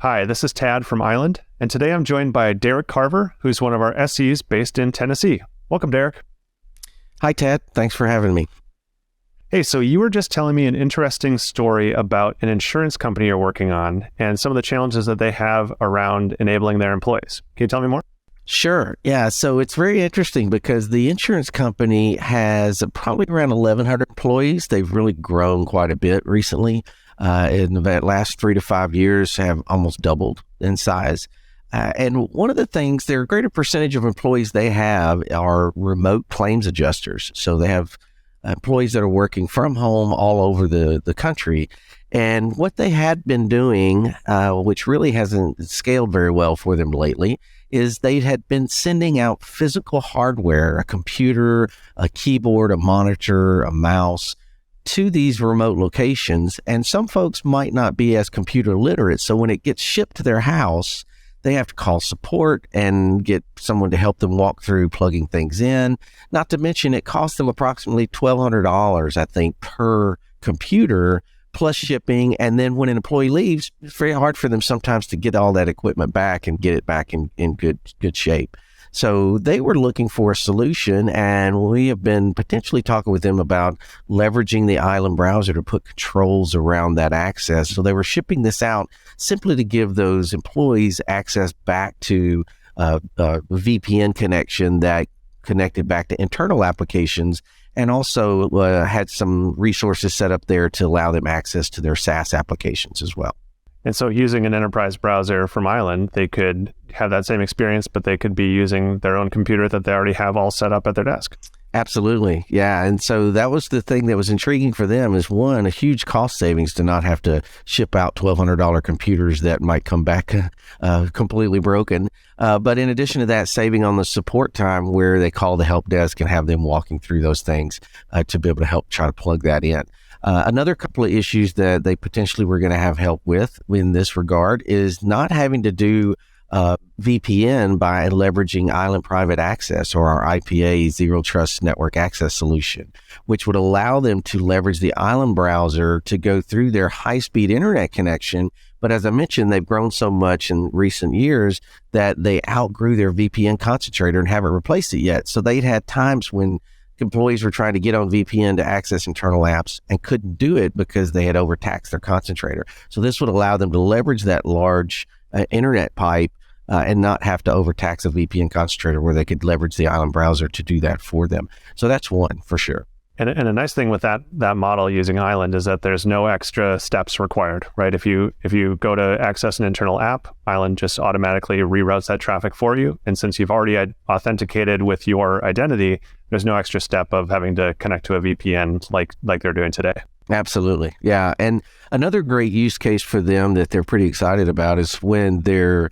Hi, this is Tad from Island, and today I'm joined by Derek Carver, who's one of our SEs based in Tennessee. Welcome, Derek. Hi, Tad. Thanks for having me. Hey, so you were just telling me an interesting story about an insurance company you're working on and some of the challenges that they have around enabling their employees. Can you tell me more? Sure. Yeah. So it's very interesting because the insurance company has probably around 1,100 employees. They've really grown quite a bit recently. In the last 3 to 5 years have almost doubled in size. And one of the things, a greater percentage of employees they have are remote claims adjusters. So they have employees that are working from home all over the country. And what they had been doing, which really hasn't scaled very well for them lately, is they had been sending out physical hardware, a computer, a keyboard, a monitor, a mouse, to these remote locations. And some folks might not be as computer literate. So when it gets shipped to their house, they have to call support and get someone to help them walk through plugging things in. Not to mention it costs them approximately $1,200, I think, per computer, plus shipping. And then when an employee leaves, it's very hard for them sometimes to get all that equipment back and get it back in good shape. So they were looking for a solution, and we have been potentially talking with them about leveraging the Island browser to put controls around that access. So they were shipping this out simply to give those employees access back to a VPN connection that connected back to internal applications, and also had some resources set up there to allow them access to their SaaS applications as well. And so using an enterprise browser from Island, they could have that same experience, but they could be using their own computer that they already have all set up at their desk. Absolutely. Yeah. And so that was the thing that was intriguing for them is, one, a huge cost savings to not have to ship out $1,200 computers that might come back completely broken. But in addition to that, saving on the support time where they call the help desk and have them walking through those things to be able to help try to plug that in. Another couple of issues that they potentially were going to have help with in this regard is not having to do VPN by leveraging Island Private Access, or our IPA Zero Trust Network Access solution, which would allow them to leverage the Island browser to go through their high-speed internet connection. But as I mentioned, they've grown so much in recent years that they outgrew their VPN concentrator and haven't replaced it yet. So they'd had times when employees were trying to get on VPN to access internal apps and couldn't do it because they had overtaxed their concentrator. So this would allow them to leverage that large internet pipe and not have to overtax a VPN concentrator, where they could leverage the Island browser to do that for them. So that's one for sure. And a nice thing with that model using Island is that there's no extra steps required, right? If you go to access an internal app, Island just automatically reroutes that traffic for you. And since you've already authenticated with your identity, there's no extra step of having to connect to a VPN like they're doing today. Absolutely. Yeah. And another great use case for them that they're pretty excited about is when their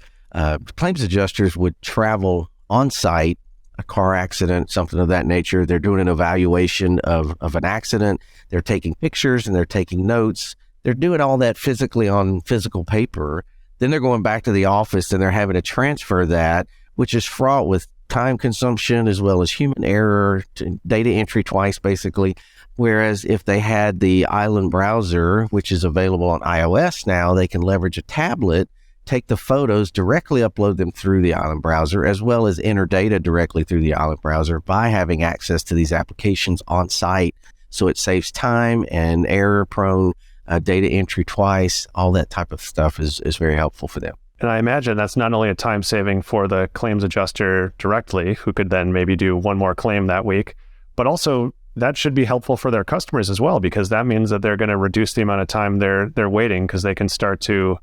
claims adjusters would travel on site, a car accident, something of that nature. They're doing an evaluation of an accident. They're taking pictures and they're taking notes. They're doing all that physically on physical paper. Then they're going back to the office and they're having to transfer that, which is fraught with time consumption as well as human error, data entry twice, basically. Whereas if they had the Island browser, which is available on iOS now, they can leverage a tablet, take the photos, directly upload them through the Island browser, as well as enter data directly through the Island browser by having access to these applications on site. So it saves time and error prone data entry twice. All that type of stuff is very helpful for them. And I imagine that's not only a time saving for the claims adjuster directly, who could then maybe do one more claim that week, but also that should be helpful for their customers as well, because that means that they're going to reduce the amount of time they're waiting, because they can start to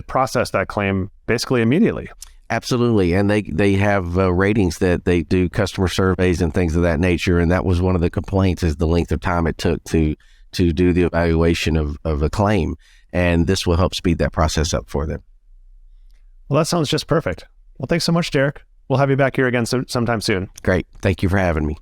process that claim basically immediately. Absolutely. And they have ratings that they do customer surveys and things of that nature. And that was one of the complaints, is the length of time it took to do the evaluation of a claim. And this will help speed that process up for them. Well, that sounds just perfect. Well, thanks so much, Derek. We'll have you back here again sometime soon. Great. Thank you for having me.